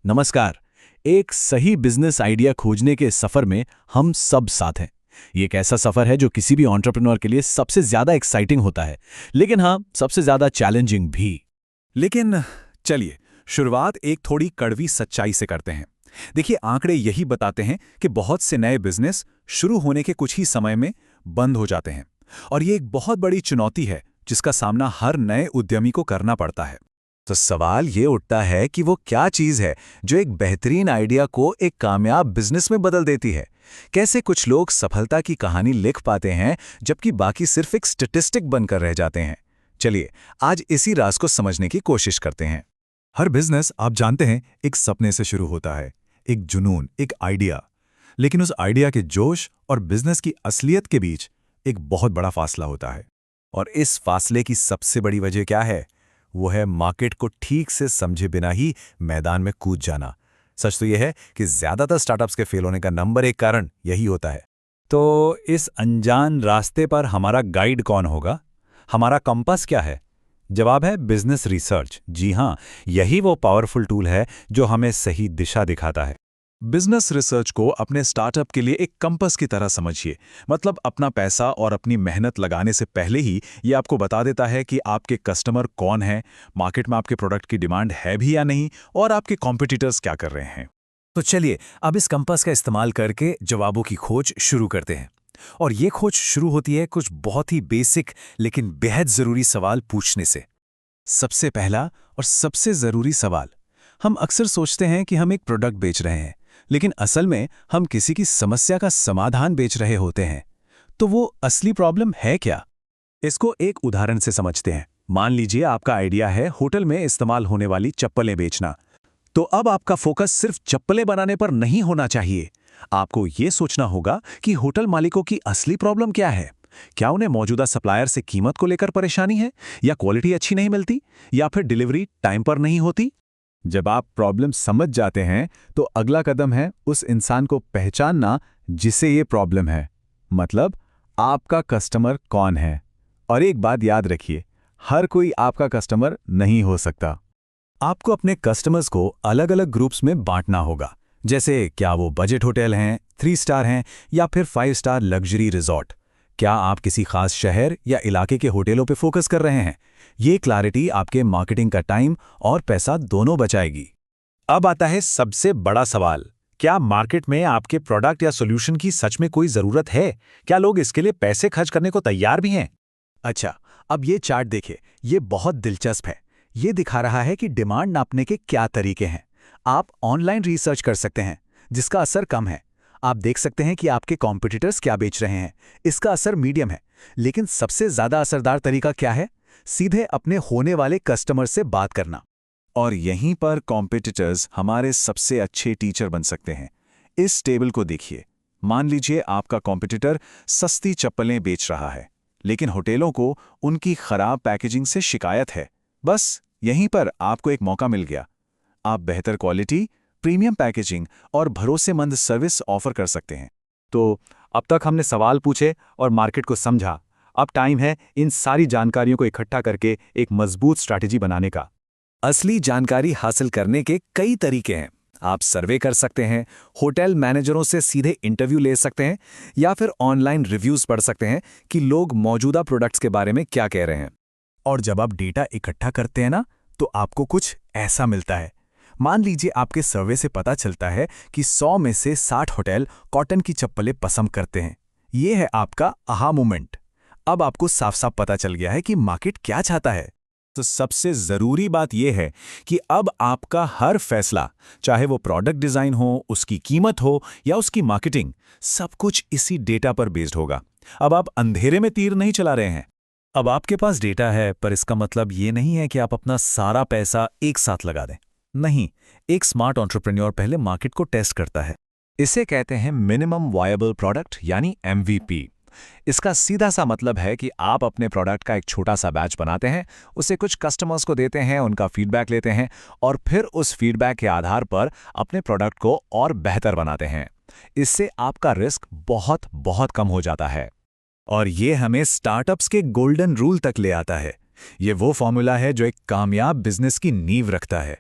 नमस्कार। एक सही बिजनेस आइडिया खोजने के सफर में हम सब साथ हैं। ये एक ऐसा सफर है जो किसी भी एंटरप्रेन्योर के लिए सबसे ज्यादा एक्साइटिंग होता है, लेकिन हाँ, सबसे ज्यादा चैलेंजिंग भी। लेकिन चलिए, शुरुआत एक थोड़ी कड़वी सच्चाई से करते हैं। देखिए, आंकड़े यही बताते हैं कि बहुत से नए बिजनेस शुरू होने के कुछ ही समय में बंद हो जाते हैं। और ये एक बहुत बड़ी चुनौती है जिसका सामना हर नए उद्यमी को करना पड़ता है। तो सवाल ये उठता है कि वो क्या चीज़ है जो एक बेहतरीन आइडिया को एक कामयाब बिजनेस में बदल देती है। कैसे कुछ लोग सफलता की कहानी लिख पाते हैं जबकि बाकी सिर्फ एक स्टैटिस्टिक बनकर रह जाते हैं। चलिए, आज इसी राज को समझने की कोशिश करते हैं। हर बिजनेस, आप जानते हैं, एक सपने से शुरू होता है, एक जुनून, एक आइडिया। लेकिन उस आइडिया के जोश और बिजनेस की असलियत के बीच एक बहुत बड़ा फासला होता है। और इस फासले की सबसे बड़ी वजह क्या है? वो है मार्केट को ठीक से समझे बिना ही मैदान में कूद जाना। सच तो यह है कि ज्यादातर स्टार्टअप्स के फेल होने का नंबर एक कारण यही होता है। तो इस अनजान रास्ते पर हमारा गाइड कौन होगा? हमारा कंपास क्या है? जवाब है बिजनेस रिसर्च। जी हां, यही वो पावरफुल टूल है जो हमें सही दिशा दिखाता है। बिजनेस रिसर्च को अपने स्टार्टअप के लिए एक कंपास की तरह समझिए। मतलब अपना पैसा और अपनी मेहनत लगाने से पहले ही ये आपको बता देता है कि आपके कस्टमर कौन हैं, मार्केट में आपके प्रोडक्ट की डिमांड है भी या नहीं, और आपके कॉम्पिटिटर्स क्या कर रहे हैं। तो चलिए, अब इस कंपास का इस्तेमाल करके जवाबों की खोज शुरू करते हैं। और ये खोज शुरू होती है कुछ बहुत ही बेसिक लेकिन बेहद जरूरी सवाल पूछने से। सबसे पहला और सबसे जरूरी सवाल, हम अक्सर सोचते हैं कि हम एक प्रोडक्ट बेच रहे हैं, लेकिन असल में हम किसी की समस्या का समाधान बेच रहे होते हैं। तो वो असली प्रॉब्लम है क्या? इसको एक उदाहरण से समझते हैं। मान लीजिए आपका आइडिया है होटल में इस्तेमाल होने वाली चप्पलें बेचना। तो अब आपका फोकस सिर्फ चप्पलें बनाने पर नहीं होना चाहिए। आपको ये सोचना होगा कि होटल मालिकों की असली प्रॉब्लम क्या है। क्या उन्हें मौजूदा सप्लायर से कीमत को लेकर परेशानी है, या क्वालिटी अच्छी नहीं मिलती, या फिर डिलीवरी टाइम पर नहीं होती? जब आप प्रॉब्लम समझ जाते हैं तो अगला कदम है उस इंसान को पहचानना जिसे ये प्रॉब्लम है। मतलब आपका कस्टमर कौन है। और एक बात याद रखिए, हर कोई आपका कस्टमर नहीं हो सकता। आपको अपने कस्टमर्स को अलग अलग ग्रुप्स में बांटना होगा। जैसे, क्या वो बजट होटल हैं, 3 स्टार हैं, या फिर 5 स्टार लग्जरी रिजॉर्ट? क्या आप किसी खास शहर या इलाके के होटलों पे फोकस कर रहे हैं? ये क्लैरिटी आपके मार्केटिंग का टाइम और पैसा दोनों बचाएगी। अब आता है सबसे बड़ा सवाल, क्या मार्केट में आपके प्रोडक्ट या सॉल्यूशन की सच में कोई जरूरत है? क्या लोग इसके लिए पैसे खर्च करने को तैयार भी हैं? अच्छा, अब ये चार्ट देखिए, ये बहुत दिलचस्प है। ये दिखा रहा है कि डिमांड नापने के क्या तरीके हैं। आप ऑनलाइन रिसर्च कर सकते हैं, जिसका असर कम है। आप देख सकते हैं कि आपके कॉम्पिटिटर्स क्या बेच रहे हैं, इसका असर मीडियम है। लेकिन सबसे ज्यादा असरदार तरीका क्या है? सीधे अपने होने वाले कस्टमर से बात करना। और यहीं पर कॉम्पिटिटर्स हमारे सबसे अच्छे टीचर बन सकते हैं। इस टेबल को देखिए। मान लीजिए आपका कॉम्पिटिटर सस्ती चप्पलें बेच रहा है, लेकिन होटलों को उनकी खराब पैकेजिंग से शिकायत है। बस यहीं पर आपको एक मौका मिल गया। आप बेहतर क्वालिटी, प्रीमियम पैकेजिंग और भरोसेमंद सर्विस ऑफर कर सकते हैं। तो अब तक हमने सवाल पूछे और मार्केट को समझा। अब टाइम है इन सारी जानकारियों को इकट्ठा करके एक मजबूत स्ट्रैटेजी बनाने का। असली जानकारी हासिल करने के कई तरीके हैं। आप सर्वे कर सकते हैं, होटल मैनेजरों से सीधे इंटरव्यू ले सकते हैं, या फिर ऑनलाइन रिव्यूज पढ़ सकते हैं कि लोग मौजूदा प्रोडक्ट्स के बारे में क्या कह रहे हैं। और जब आप डेटा इकट्ठा करते हैं ना, तो आपको कुछ ऐसा मिलता है। मान लीजिए आपके सर्वे से पता चलता है कि 100 में से 60 होटल कॉटन की चप्पलें पसंद करते हैं। ये है आपका आहा मोमेंट। अब आपको साफ साफ पता चल गया है कि मार्केट क्या चाहता है। तो सबसे जरूरी बात यह है कि अब आपका हर फैसला, चाहे वो प्रोडक्ट डिजाइन हो, उसकी कीमत हो या उसकी मार्केटिंग, सब कुछ इसी डेटा पर बेस्ड होगा। अब आप अंधेरे में तीर नहीं चला रहे हैं। अब आपके पास डेटा है, पर इसका मतलब ये नहीं है कि आप अपना सारा पैसा एक साथ लगा दें। नहीं, एक स्मार्ट एंटरप्रेन्योर पहले मार्केट को टेस्ट करता है। इसे कहते हैं मिनिमम वायबल प्रोडक्ट, यानी MVP। इसका सीधा सा मतलब है कि आप अपने प्रोडक्ट का एक छोटा सा बैच बनाते हैं, उसे कुछ कस्टमर्स को देते हैं, उनका फीडबैक लेते हैं, और फिर उस फीडबैक के आधार पर अपने प्रोडक्ट को और बेहतर बनाते हैं। इससे आपका रिस्क बहुत बहुत कम हो जाता है। और ये हमें स्टार्टअप्स के गोल्डन रूल तक ले आता है। ये वो फॉर्मूला है जो एक कामयाब बिजनेस की नींव रखता है।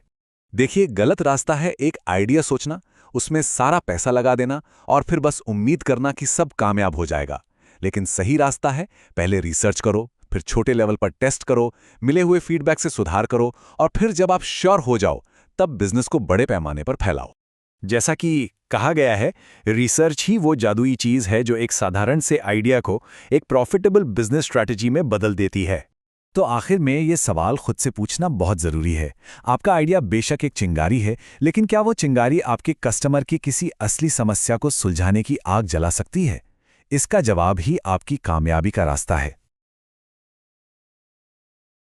देखिए, गलत रास्ता है एक आइडिया सोचना, उसमें सारा पैसा लगा देना और फिर बस उम्मीद करना कि सब कामयाब हो जाएगा। लेकिन सही रास्ता है पहले रिसर्च करो, फिर छोटे लेवल पर टेस्ट करो, मिले हुए फीडबैक से सुधार करो और फिर जब आप श्योर हो जाओ तब बिजनेस को बड़े पैमाने पर फैलाओ। जैसा कि कहा गया है, रिसर्च ही वो जादुई चीज है जो एक साधारण से आइडिया को एक प्रॉफिटेबल बिजनेस स्ट्रैटेजी में बदल देती है। तो आखिर में ये सवाल खुद से पूछना बहुत जरूरी है। आपका आइडिया बेशक एक चिंगारी है, लेकिन क्या वो चिंगारी आपके कस्टमर की किसी असली समस्या को सुलझाने की आग जला सकती है? इसका जवाब ही आपकी कामयाबी का रास्ता है।